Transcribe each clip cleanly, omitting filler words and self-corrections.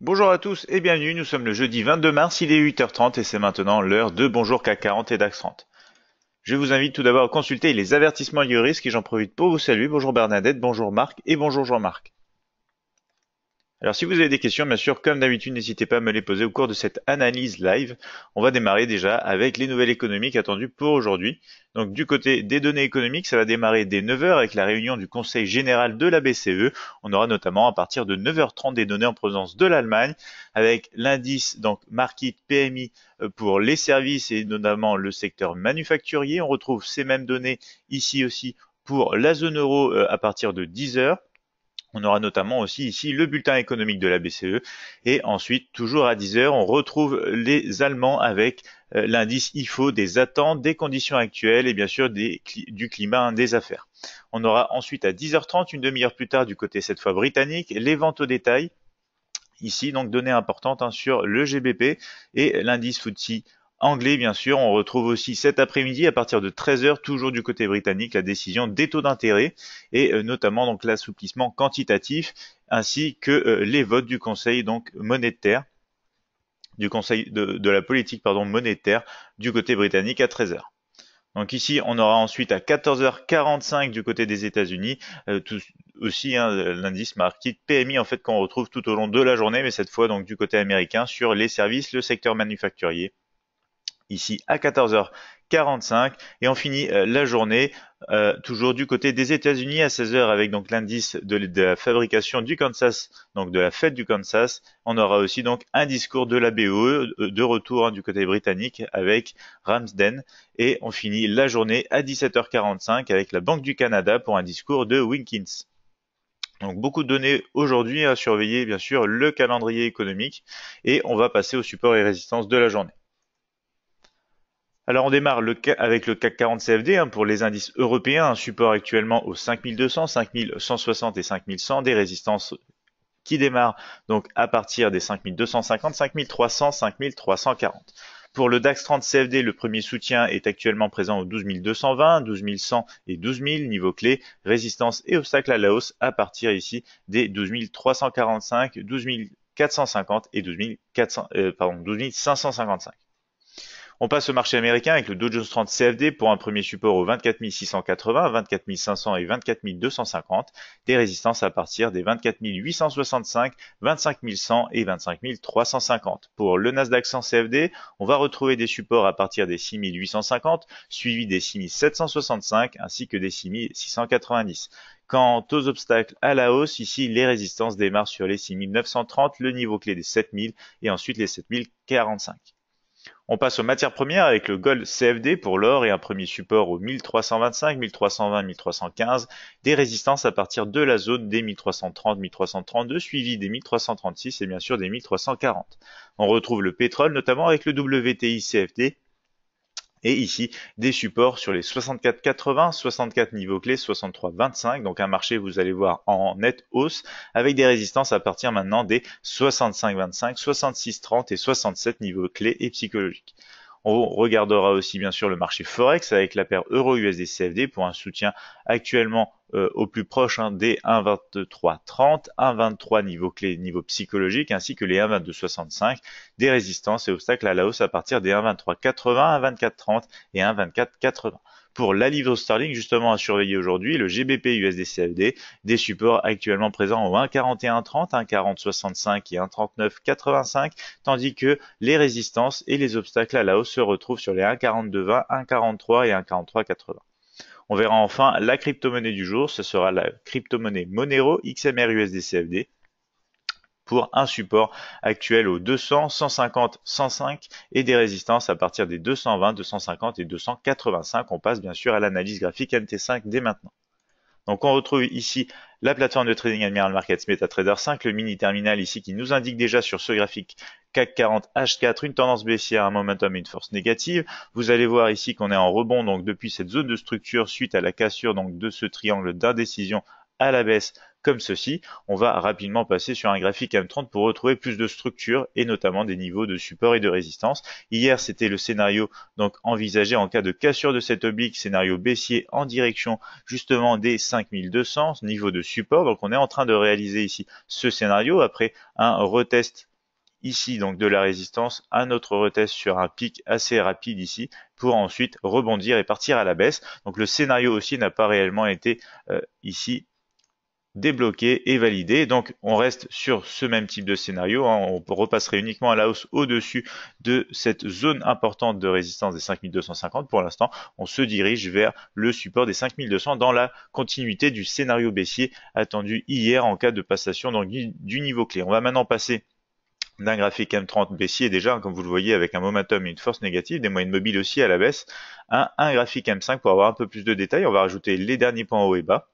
Bonjour à tous et bienvenue, nous sommes le jeudi 22 mars, il est 8h30 et c'est maintenant l'heure de Bonjour CAC 40 et DAX 30. Je vous invite tout d'abord à consulter les avertissements liés au risque et j'en profite pour vous saluer. Bonjour Bernadette, bonjour Marc et bonjour Jean-Marc. Alors si vous avez des questions, bien sûr, comme d'habitude, n'hésitez pas à me les poser au cours de cette analyse live. On va démarrer déjà avec les nouvelles économiques attendues pour aujourd'hui. Donc du côté des données économiques, ça va démarrer dès 9 heures avec la réunion du Conseil général de la BCE. On aura notamment à partir de 9h30 des données en provenance de l'Allemagne avec l'indice donc Market PMI pour les services et notamment le secteur manufacturier. On retrouve ces mêmes données ici aussi pour la zone euro à partir de 10 heures. On aura notamment aussi ici le bulletin économique de la BCE et ensuite toujours à 10 heures on retrouve les Allemands avec l'indice IFO des attentes, des conditions actuelles et bien sûr du climat des affaires. On aura ensuite à 10h30, une demi-heure plus tard du côté cette fois britannique, les ventes au détail. Ici donc données importantes sur le GBP et l'indice FTSE anglais bien sûr. On retrouve aussi cet après-midi à partir de 13 heures toujours du côté britannique, la décision des taux d'intérêt et notamment donc l'assouplissement quantitatif ainsi que les votes du Conseil donc monétaire, du Conseil de la politique monétaire du côté britannique à 13 heures. Donc ici, on aura ensuite à 14h45 du côté des États-Unis, aussi l'indice market PMI en fait qu'on retrouve tout au long de la journée, mais cette fois donc du côté américain sur les services, le secteur manufacturier ici à 14h45 et on finit la journée toujours du côté des États-Unis à 16h avec donc l'indice de la fabrication du Kansas, donc de la fête du Kansas. On aura aussi donc un discours de la BOE de retour du côté britannique avec Ramsden et on finit la journée à 17h45 avec la Banque du Canada pour un discours de Winkins. Donc beaucoup de données aujourd'hui à surveiller bien sûr le calendrier économique et on va passer au support et résistance de la journée. Alors on démarre avec le CAC 40 CFD pour les indices européens, un support actuellement aux 5200, 5160 et 5100, des résistances qui démarrent donc à partir des 5250, 5300, 5340. Pour le DAX 30 CFD, le premier soutien est actuellement présent aux 12 220, 12 100 et 12 000 niveaux clés, résistance et obstacle à la hausse à partir ici des 12 345, 12 450 et 12 555. On passe au marché américain avec le Dow Jones 30 CFD pour un premier support aux 24 680, 24 500 et 24 250, des résistances à partir des 24 865, 25 100 et 25 350. Pour le Nasdaq 100 CFD, on va retrouver des supports à partir des 6 850, suivis des 6 765 ainsi que des 6 690. Quant aux obstacles à la hausse, ici les résistances démarrent sur les 6 930, le niveau clé des 7000 et ensuite les 7045. On passe aux matières premières avec le Gold CFD pour l'or et un premier support aux 1325, 1320, 1315, des résistances à partir de la zone des 1330, 1332, suivi des 1336 et bien sûr des 1340. On retrouve le pétrole notamment avec le WTI CFD et ici, des supports sur les 64,80, 64 niveaux clés, 63,25. Donc un marché, vous allez voir, en nette hausse avec des résistances à partir maintenant des 65,25, 66,30 et 67 niveaux clés et psychologiques. On regardera aussi bien sûr le marché Forex avec la paire Euro-USD CFD pour un soutien actuellement au plus proche des 1,2330, 1,23 niveau clé, niveau psychologique, ainsi que les 1,2265, des résistances et obstacles à la hausse à partir des 1,2380, 1,2430 et 1,2480. Pour la livre sterling, justement à surveiller aujourd'hui, le GBP USD CFD, des supports actuellement présents au 1,4130, 1,4065 et 1,3985, tandis que les résistances et les obstacles à la hausse se retrouvent sur les 1,4220, 1,43 et 1,4380. On verra enfin la crypto-monnaie du jour, ce sera la crypto-monnaie Monero XMR USD CFD pour un support actuel aux 200, 150, 105 et des résistances à partir des 220, 250 et 285. On passe bien sûr à l'analyse graphique MT5 dès maintenant. Donc on retrouve ici la plateforme de trading Admiral Markets MetaTrader 5, le mini terminal ici qui nous indique déjà sur ce graphique CAC 40 H4 une tendance baissière, un momentum et une force négative. Vous allez voir ici qu'on est en rebond donc depuis cette zone de structure suite à la cassure donc de ce triangle d'indécision à la baisse comme ceci. On va rapidement passer sur un graphique M30 pour retrouver plus de structure et notamment des niveaux de support et de résistance. Hier, c'était le scénario donc envisagé en cas de cassure de cette oblique, scénario baissier en direction justement des 5200, niveau de support. Donc on est en train de réaliser ici ce scénario après un retest ici donc de la résistance, un autre retest sur un pic assez rapide ici pour ensuite rebondir et partir à la baisse. Donc le scénario aussi n'a pas réellement été ici débloqué et validé. Donc on reste sur ce même type de scénario, hein. On repasserait uniquement à la hausse au-dessus de cette zone importante de résistance des 5250. Pour l'instant, on se dirige vers le support des 5200 dans la continuité du scénario baissier attendu hier en cas de passation donc du niveau clé. On va maintenant passer d'un graphique M30 baissier déjà, comme vous le voyez, avec un momentum et une force négative, des moyennes mobiles aussi à la baisse, à un graphique M5 pour avoir un peu plus de détails. On va rajouter les derniers points haut et bas.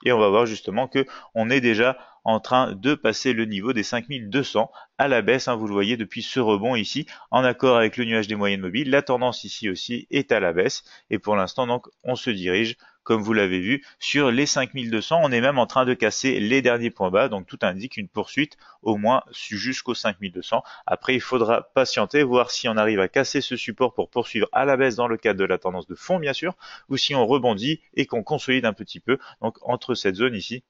Et on va voir justement que on est déjà en train de passer le niveau des 5200 à la baisse, hein, vous le voyez depuis ce rebond ici, en accord avec le nuage des moyennes mobiles. La tendance ici aussi est à la baisse et pour l'instant donc on se dirige, comme vous l'avez vu, sur les 5200. On est même en train de casser les derniers points bas, donc tout indique une poursuite au moins jusqu'aux 5200. Après, il faudra patienter, voir si on arrive à casser ce support pour poursuivre à la baisse dans le cadre de la tendance de fond bien sûr, ou si on rebondit et qu'on consolide un petit peu, donc entre cette zone ici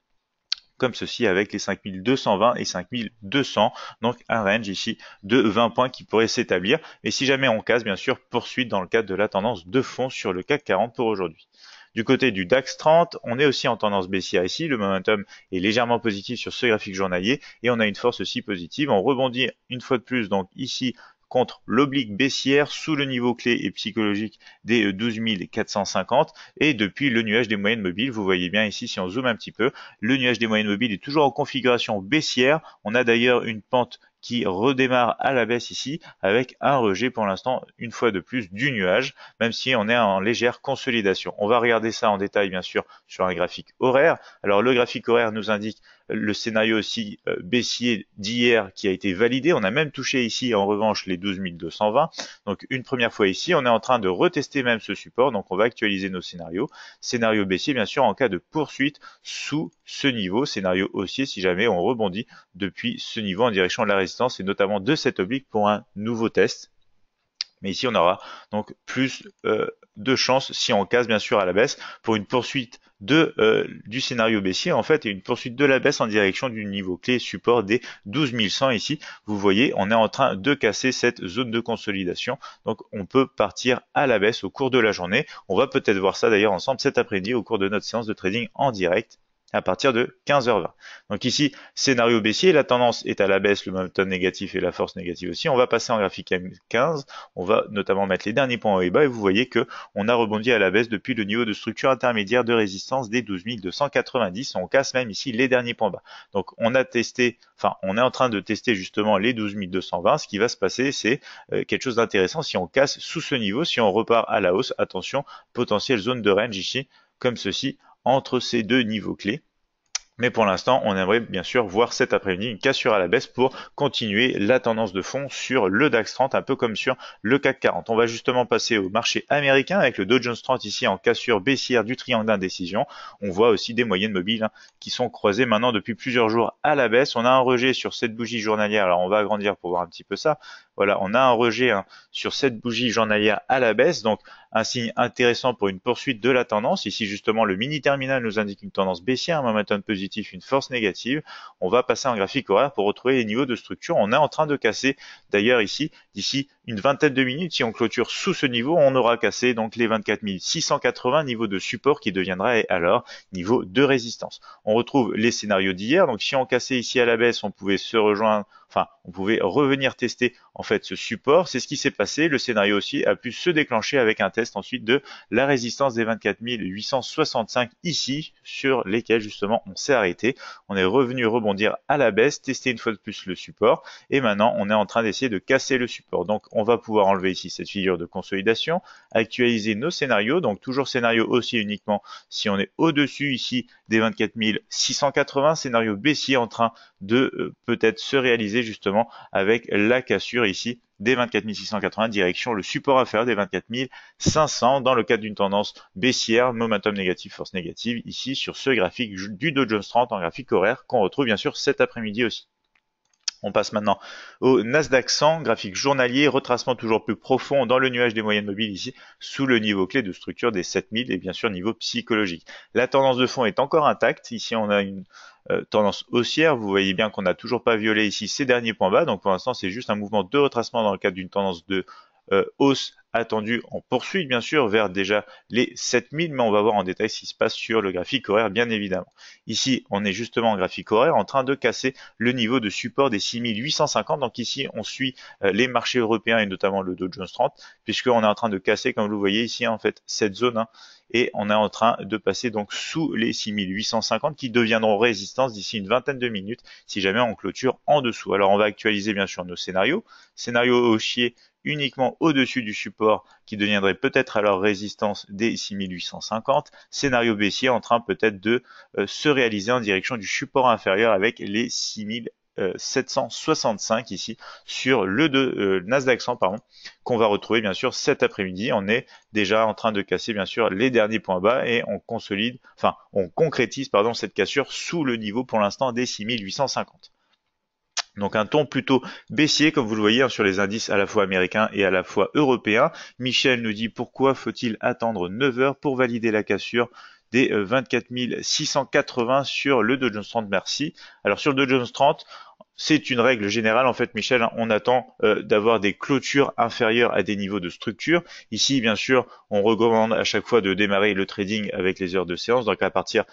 comme ceci avec les 5220 et 5200, donc un range ici de 20 points qui pourrait s'établir. Et si jamais on casse, bien sûr, poursuite dans le cadre de la tendance de fond sur le CAC 40 pour aujourd'hui. Du côté du DAX 30, on est aussi en tendance baissière ici, le momentum est légèrement positif sur ce graphique journalier et on a une force aussi positive. On rebondit une fois de plus donc ici contre l'oblique baissière sous le niveau clé et psychologique des 12 450 et depuis le nuage des moyennes mobiles. Vous voyez bien ici, si on zoome un petit peu, le nuage des moyennes mobiles est toujours en configuration baissière. On a d'ailleurs une pente qui redémarre à la baisse ici avec un rejet pour l'instant une fois de plus du nuage, même si on est en légère consolidation. On va regarder ça en détail bien sûr sur un graphique horaire. Alors le graphique horaire nous indique le scénario aussi baissier d'hier qui a été validé. On a même touché ici en revanche les 12 220. Donc une première fois ici, on est en train de retester même ce support. Donc on va actualiser nos scénarios. Scénario baissier bien sûr en cas de poursuite sous ce niveau. Scénario haussier si jamais on rebondit depuis ce niveau en direction de la résistance et notamment de cette oblique pour un nouveau test. Mais ici, on aura donc plus de chances si on casse bien sûr à la baisse pour une poursuite du scénario baissier en fait et une poursuite de la baisse en direction du niveau clé support des 12 100 ici. Vous voyez, on est en train de casser cette zone de consolidation. Donc, on peut partir à la baisse au cours de la journée. On va peut-être voir ça d'ailleurs ensemble cet après-midi au cours de notre séance de trading en direct à partir de 15h20. Donc ici, scénario baissier, la tendance est à la baisse, le momentum négatif et la force négative aussi. On va passer en graphique M15, on va notamment mettre les derniers points haut et bas et vous voyez que on a rebondi à la baisse depuis le niveau de structure intermédiaire de résistance des 12 290. On casse même ici les derniers points bas. Donc on a testé, enfin on est en train de tester justement les 12 220. Ce qui va se passer, c'est quelque chose d'intéressant. Si on casse sous ce niveau, si on repart à la hausse, attention, potentielle zone de range ici, comme ceci, entre ces deux niveaux clés. Mais pour l'instant, on aimerait bien sûr voir cet après-midi une cassure à la baisse pour continuer la tendance de fond sur le DAX 30, un peu comme sur le CAC 40. On va justement passer au marché américain avec le Dow Jones 30 ici en cassure baissière du triangle d'indécision. On voit aussi des moyennes mobiles qui sont croisées maintenant depuis plusieurs jours à la baisse. On a un rejet sur cette bougie journalière. Alors on va agrandir pour voir un petit peu ça. Voilà, on a un rejet sur cette bougie journalière à la baisse. Donc un signe intéressant pour une poursuite de la tendance. Ici justement le mini terminal nous indique une tendance baissière, un momentum positif, une force négative. On va passer en graphique horaire pour retrouver les niveaux de structure. On est en train de casser d'ailleurs ici, d'ici une vingtaine de minutes, si on clôture sous ce niveau, on aura cassé donc les 24 680 niveaux de support qui deviendra alors niveau de résistance. On retrouve les scénarios d'hier. Donc si on cassait ici à la baisse, on pouvait se rejoindre, enfin on pouvait revenir tester en fait ce support. C'est ce qui s'est passé. Le scénario aussi a pu se déclencher avec un test ensuite de la résistance des 24 865 ici, sur lesquels justement on s'est arrêté. On est revenu rebondir à la baisse, tester une fois de plus le support et maintenant on est en train d'essayer de casser le support. Donc on va pouvoir enlever ici cette figure de consolidation, actualiser nos scénarios, donc toujours scénario haussier uniquement si on est au-dessus ici des 24 680, scénario baissier en train de peut-être se réaliser justement avec la cassure ici des 24 680 direction le support inférieur des 24 500 dans le cadre d'une tendance baissière, momentum négatif, force négative ici sur ce graphique du Dow Jones 30 en graphique horaire qu'on retrouve bien sûr cet après-midi aussi. On passe maintenant au Nasdaq 100, graphique journalier, retracement toujours plus profond dans le nuage des moyennes mobiles ici, sous le niveau clé de structure des 7000 et bien sûr niveau psychologique. La tendance de fond est encore intacte. Ici, on a tendance haussière. Vous voyez bien qu'on n'a toujours pas violé ici ces derniers points bas, donc pour l'instant c'est juste un mouvement de retracement dans le cadre d'une tendance de hausse attendue en poursuite bien sûr vers déjà les 7000, mais on va voir en détail ce qui se passe sur le graphique horaire bien évidemment. Ici on est justement en graphique horaire en train de casser le niveau de support des 6850, donc ici on suit les marchés européens et notamment le Dow Jones 30, puisqu'on est en train de casser, comme vous le voyez ici en fait, cette zone, hein, et on est en train de passer donc sous les 6850 qui deviendront résistance d'ici une vingtaine de minutes si jamais on clôture en dessous. Alors on va actualiser bien sûr nos scénarios. Scénario haussier uniquement au-dessus du support qui deviendrait peut-être alors résistance des 6850. Scénario baissier en train peut-être de se réaliser en direction du support inférieur avec les 6765 ici sur le Nasdaq 100 pardon, qu'on va retrouver bien sûr cet après-midi. On est déjà en train de casser bien sûr les derniers points bas et on consolide, enfin on concrétise pardon cette cassure sous le niveau pour l'instant des 6850. Donc un ton plutôt baissier, comme vous le voyez, hein, sur les indices à la fois américains et à la fois européens. Michel nous dit pourquoi faut-il attendre 9 heures pour valider la cassure des 24 680 sur le Dow Jones 30, merci. Alors sur le Dow Jones 30, c'est une règle générale en fait, Michel, hein, on attend d'avoir des clôtures inférieures à des niveaux de structure. Ici, bien sûr, on recommande à chaque fois de démarrer le trading avec les heures de séance, donc à partir,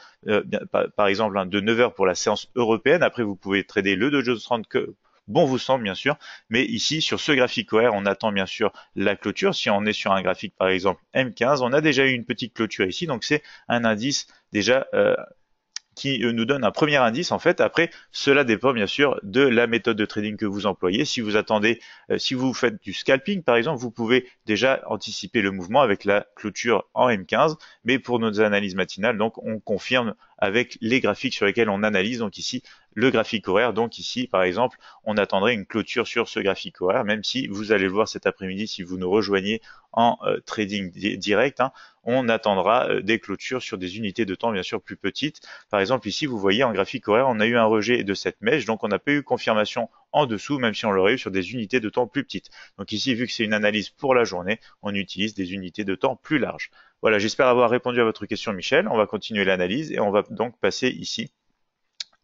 par exemple, hein, de 9 heures pour la séance européenne. Après, vous pouvez trader le Dow Jones 30 que bon vous semble, bien sûr, mais ici, sur ce graphique horaire, on attend bien sûr la clôture. Si on est sur un graphique, par exemple, M15, on a déjà eu une petite clôture ici, donc c'est un indice déjà qui nous donne un premier indice en fait. Après, cela dépend bien sûr de la méthode de trading que vous employez. Si vous attendez, si vous faites du scalping par exemple, vous pouvez déjà anticiper le mouvement avec la clôture en M15. Mais pour nos analyses matinales, donc on confirme avec les graphiques sur lesquels on analyse. Donc ici, le graphique horaire. Donc ici, par exemple, on attendrait une clôture sur ce graphique horaire, même si vous allez le voir cet après-midi si vous nous rejoignez en trading direct, hein, on attendra des clôtures sur des unités de temps bien sûr plus petites. Par exemple ici vous voyez en graphique horaire on a eu un rejet de cette mèche, donc on n'a pas eu confirmation en dessous même si on l'aurait eu sur des unités de temps plus petites. Donc ici vu que c'est une analyse pour la journée, on utilise des unités de temps plus larges. Voilà, j'espère avoir répondu à votre question Michel. On va continuer l'analyse et on va donc passer ici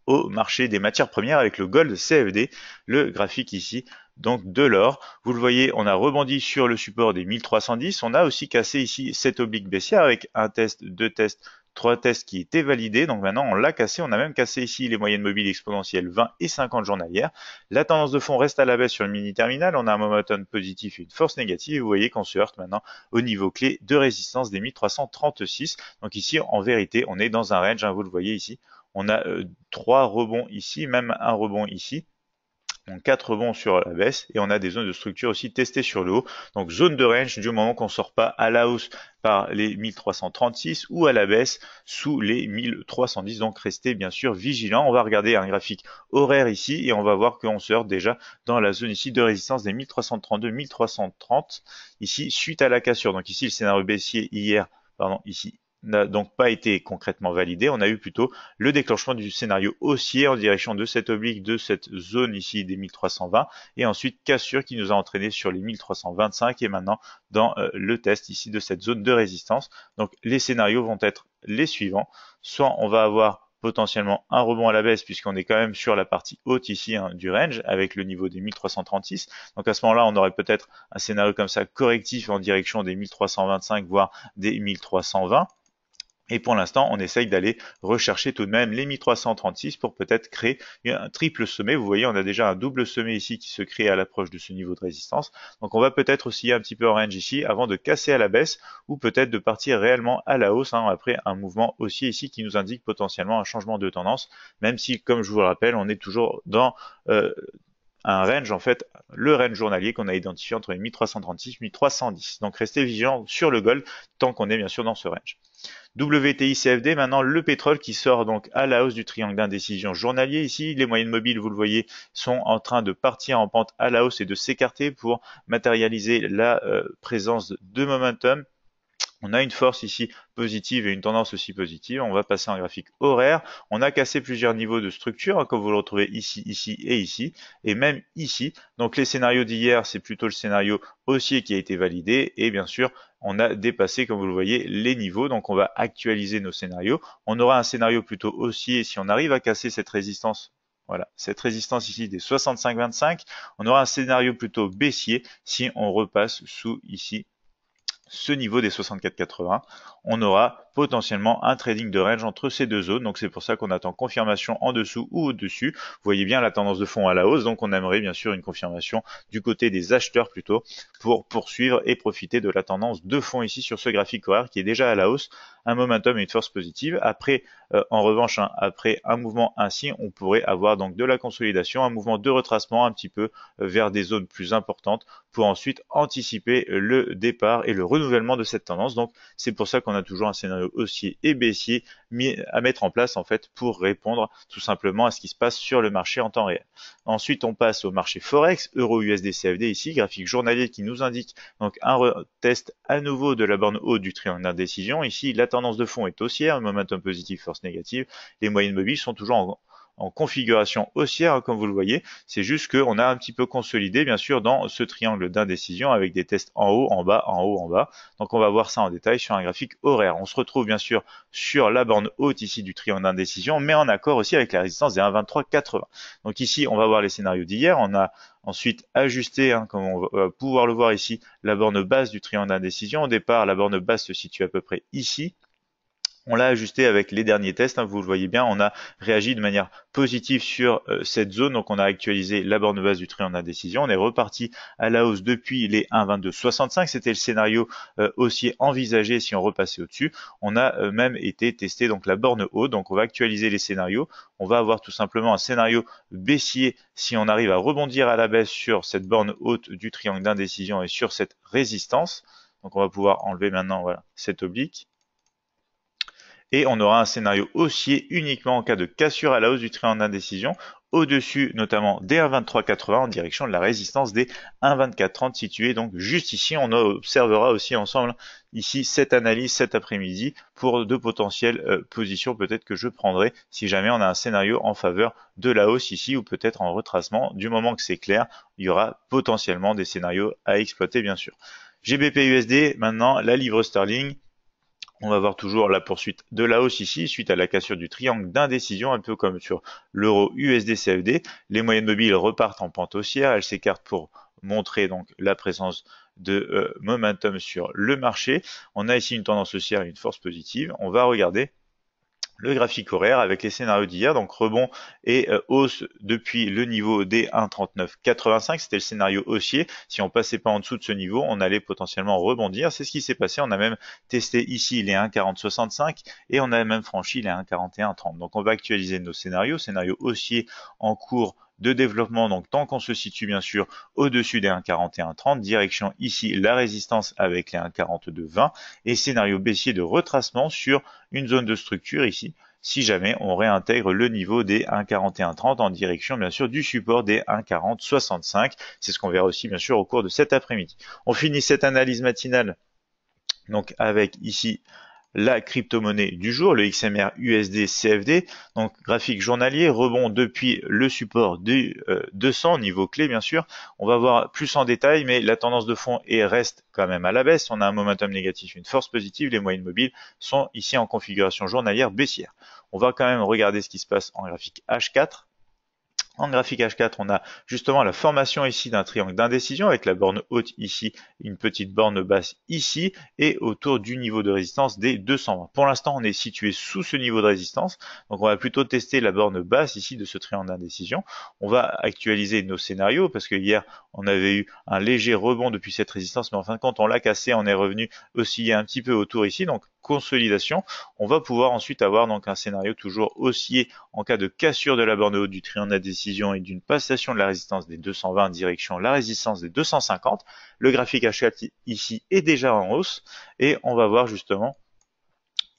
au marché des matières premières avec le Gold CFD, le graphique ici donc de l'or. Vous le voyez, on a rebondi sur le support des 1310. On a aussi cassé ici cette oblique baissière avec un test, deux tests, trois tests qui étaient validés. Donc maintenant, on l'a cassé. On a même cassé ici les moyennes mobiles exponentielles 20 et 50 journalières. La tendance de fond reste à la baisse sur le mini terminal. On a un momentum positif et une force négative. Et vous voyez qu'on se heurte maintenant au niveau clé de résistance des 1336. Donc ici, en vérité, on est dans un range, hein, vous le voyez ici. On a 3 rebonds ici, même un rebond ici. Donc 4 rebonds sur la baisse et on a des zones de structure aussi testées sur le haut. Donc zone de range du moment qu'on ne sort pas à la hausse par les 1336 ou à la baisse sous les 1310. Donc restez bien sûr vigilants. On va regarder un graphique horaire ici et on va voir qu'on se heurte déjà dans la zone ici de résistance des 1332, 1330 ici suite à la cassure. Donc ici le scénario baissier hier, pardon, ici n'a donc pas été concrètement validé. On a eu plutôt le déclenchement du scénario haussier en direction de cette oblique, de cette zone ici des 1320 et ensuite cassure qui nous a entraîné sur les 1325 et maintenant dans le test ici de cette zone de résistance. Donc les scénarios vont être les suivants. Soit on va avoir potentiellement un rebond à la baisse puisqu'on est quand même sur la partie haute ici, hein, du range avec le niveau des 1336. Donc à ce moment-là, on aurait peut-être un scénario comme ça correctif en direction des 1325 voire des 1320. Et pour l'instant, on essaye d'aller rechercher tout de même les 1336 pour peut-être créer un triple sommet. Vous voyez, on a déjà un double sommet ici qui se crée à l'approche de ce niveau de résistance. Donc on va peut-être osciller un petit peu en range ici avant de casser à la baisse ou peut-être de partir réellement à la hausse, hein, après un mouvement haussier ici qui nous indique potentiellement un changement de tendance, même si, comme je vous le rappelle, on est toujours dans un range, en fait, le range journalier qu'on a identifié entre les 1336 et 1310. Donc restez vigilants sur le gold tant qu'on est bien sûr dans ce range. WTI CFD, maintenant le pétrole qui sort donc à la hausse du triangle d'indécision journalier. Ici, les moyennes mobiles, vous le voyez, sont en train de partir en pente à la hausse et de s'écarter pour matérialiser la présence de momentum. On a une force ici positive et une tendance aussi positive. On va passer en graphique horaire. On a cassé plusieurs niveaux de structure, hein, comme vous le retrouvez ici, ici et ici, et même ici. Donc les scénarios d'hier, c'est plutôt le scénario haussier qui a été validé, et bien sûr, on a dépassé, comme vous le voyez, les niveaux. Donc on va actualiser nos scénarios. On aura un scénario plutôt haussier si on arrive à casser cette résistance. Voilà, cette résistance ici des 65,25. On aura un scénario plutôt baissier si on repasse sous ici ce niveau des 64,80, on aura potentiellement un trading de range entre ces deux zones. Donc c'est pour ça qu'on attend confirmation en dessous ou au-dessus. Vous voyez bien la tendance de fond à la hausse, donc on aimerait bien sûr une confirmation du côté des acheteurs plutôt pour poursuivre et profiter de la tendance de fond ici sur ce graphique horaire qui est déjà à la hausse, un momentum et une force positive. Après, en revanche, hein, après un mouvement ainsi, on pourrait avoir donc de la consolidation, un mouvement de retracement un petit peu vers des zones plus importantes pour ensuite anticiper le départ et le renouvellement de cette tendance. Donc c'est pour ça qu'on a toujours un scénario haussier et baissier à mettre en place en fait pour répondre tout simplement à ce qui se passe sur le marché en temps réel. Ensuite on passe au marché Forex, Euro USD CFD ici, graphique journalier qui nous indique donc un test à nouveau de la borne haute du triangle d'indécision. Ici la tendance de fond est haussière, momentum positif, force négative, les moyennes mobiles sont toujours en configuration haussière, hein, comme vous le voyez. C'est juste qu'on a un petit peu consolidé, bien sûr, dans ce triangle d'indécision avec des tests en haut, en bas, en haut, en bas. Donc, on va voir ça en détail sur un graphique horaire. On se retrouve, bien sûr, sur la borne haute ici du triangle d'indécision, mais en accord aussi avec la résistance des 1,2380. Donc, ici, on va voir les scénarios d'hier. On a ensuite ajusté, hein, comme on va pouvoir le voir ici, la borne basse du triangle d'indécision. Au départ, la borne basse se situe à peu près ici. On l'a ajusté avec les derniers tests, hein, vous le voyez bien, on a réagi de manière positive sur cette zone, donc on a actualisé la borne basse du triangle d'indécision, on est reparti à la hausse depuis les 1,2265, c'était le scénario haussier envisagé si on repassait au-dessus. On a même été testé donc la borne haute, donc on va actualiser les scénarios, on va avoir tout simplement un scénario baissier si on arrive à rebondir à la baisse sur cette borne haute du triangle d'indécision et sur cette résistance. Donc on va pouvoir enlever maintenant voilà, cette oblique. Et on aura un scénario haussier uniquement en cas de cassure à la hausse du triangle d'indécision, au-dessus notamment des 1,2380 en direction de la résistance des 1,2430 située donc juste ici. On observera aussi ensemble ici cette analyse cet après-midi pour de potentielles positions peut-être que je prendrai si jamais on a un scénario en faveur de la hausse ici ou peut-être en retracement. Du moment que c'est clair, il y aura potentiellement des scénarios à exploiter bien sûr. GBP USD, maintenant la livre sterling. On va voir toujours la poursuite de la hausse ici, suite à la cassure du triangle d'indécision, un peu comme sur l'euro USD CFD. Les moyennes mobiles repartent en pente haussière, elles s'écartent pour montrer donc la présence de momentum sur le marché. On a ici une tendance haussière et une force positive. On va regarder le graphique horaire avec les scénarios d'hier, donc rebond et hausse depuis le niveau des 1,3985, c'était le scénario haussier. Si on passait pas en dessous de ce niveau, on allait potentiellement rebondir. C'est ce qui s'est passé. On a même testé ici les 1,4065 et on a même franchi les 1,4130. Donc on va actualiser nos scénarios, scénario haussier en cours de développement, donc tant qu'on se situe bien sûr au-dessus des 1,4130, direction ici la résistance avec les 1,4220 et scénario baissier de retracement sur une zone de structure ici, si jamais on réintègre le niveau des 1,4130 en direction bien sûr du support des 1,4065. C'est ce qu'on verra aussi bien sûr au cours de cet après-midi. On finit cette analyse matinale donc avec ici la crypto-monnaie du jour, le XMR USD CFD, donc graphique journalier, rebond depuis le support du 200, niveau clé bien sûr. On va voir plus en détail, mais la tendance de fond reste quand même à la baisse. On a un momentum négatif, une force positive, les moyennes mobiles sont ici en configuration journalière baissière. On va quand même regarder ce qui se passe en graphique H4. En graphique H4, on a justement la formation ici d'un triangle d'indécision avec la borne haute ici, une petite borne basse ici et autour du niveau de résistance des 220. Pour l'instant, on est situé sous ce niveau de résistance, donc on va plutôt tester la borne basse ici de ce triangle d'indécision. On va actualiser nos scénarios parce que hier, on avait eu un léger rebond depuis cette résistance, mais en fin de compte, on l'a cassé, on est revenu osciller un petit peu autour ici, donc consolidation. On va pouvoir ensuite avoir donc un scénario toujours haussier en cas de cassure de la borne haute du triangle d'indécision et d'une passation de la résistance des 220 en direction la résistance des 250. Le graphique H4 ici est déjà en hausse et on va voir justement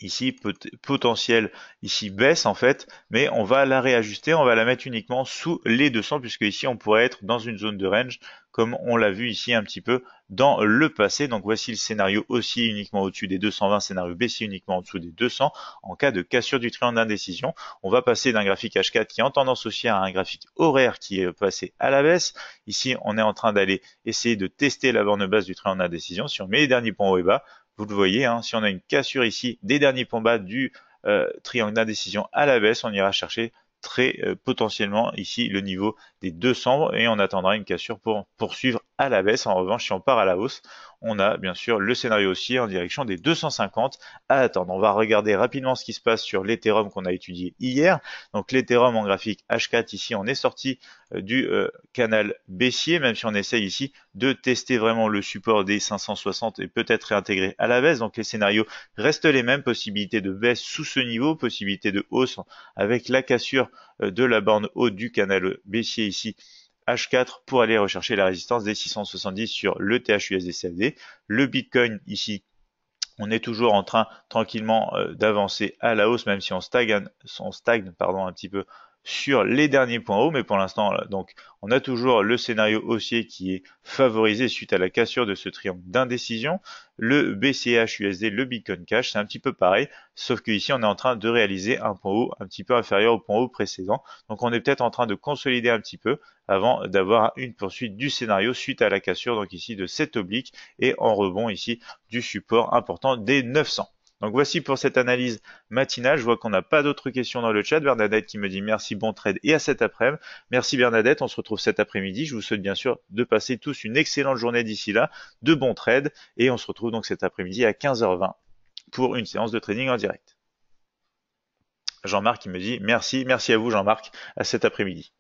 ici potentiel ici baisse en fait, mais on va la réajuster, on va la mettre uniquement sous les 200 puisque ici on pourrait être dans une zone de range comme on l'a vu ici un petit peu dans le passé. Donc voici le scénario haussier uniquement au-dessus des 220, scénario baissier uniquement en dessous des 200 en cas de cassure du triangle d'indécision. On va passer d'un graphique H4 qui est en tendance haussière à un graphique horaire qui est passé à la baisse. Ici on est en train d'aller essayer de tester la borne basse du triangle d'indécision. Si on met les derniers points haut et bas, vous le voyez, hein, si on a une cassure ici des derniers points bas du triangle d'indécision à la baisse, on ira chercher très potentiellement ici le niveau des 200 et on attendra une cassure pour poursuivre à la baisse. En revanche, si on part à la hausse, on a bien sûr le scénario haussier en direction des 250 à attendre. On va regarder rapidement ce qui se passe sur l'Ethereum qu'on a étudié hier. Donc l'Ethereum en graphique H4 ici, on est sorti du canal baissier, même si on essaye ici de tester vraiment le support des 560 et peut-être réintégrer à la baisse. Donc les scénarios restent les mêmes, possibilité de baisse sous ce niveau, possibilité de hausse avec la cassure de la borne haute du canal baissier ici H4 pour aller rechercher la résistance des 670 sur le THUSD-CAD. Le Bitcoin ici, on est toujours en train tranquillement d'avancer à la hausse, même si on stagne un petit peu sur les derniers points hauts, mais pour l'instant, donc, on a toujours le scénario haussier qui est favorisé suite à la cassure de ce triangle d'indécision. Le BCH USD, le Bitcoin Cash, c'est un petit peu pareil, sauf que ici, on est en train de réaliser un point haut un petit peu inférieur au point haut précédent. Donc, on est peut-être en train de consolider un petit peu avant d'avoir une poursuite du scénario suite à la cassure, donc ici, de cette oblique et en rebond ici du support important des 900. Donc voici pour cette analyse matinale. Je vois qu'on n'a pas d'autres questions dans le chat. Bernadette qui me dit merci, bon trade et à cet après-midi. Merci Bernadette, on se retrouve cet après-midi. Je vous souhaite bien sûr de passer tous une excellente journée d'ici là, de bons trades et on se retrouve donc cet après-midi à 15h20 pour une séance de trading en direct. Jean-Marc qui me dit merci à vous Jean-Marc, à cet après-midi.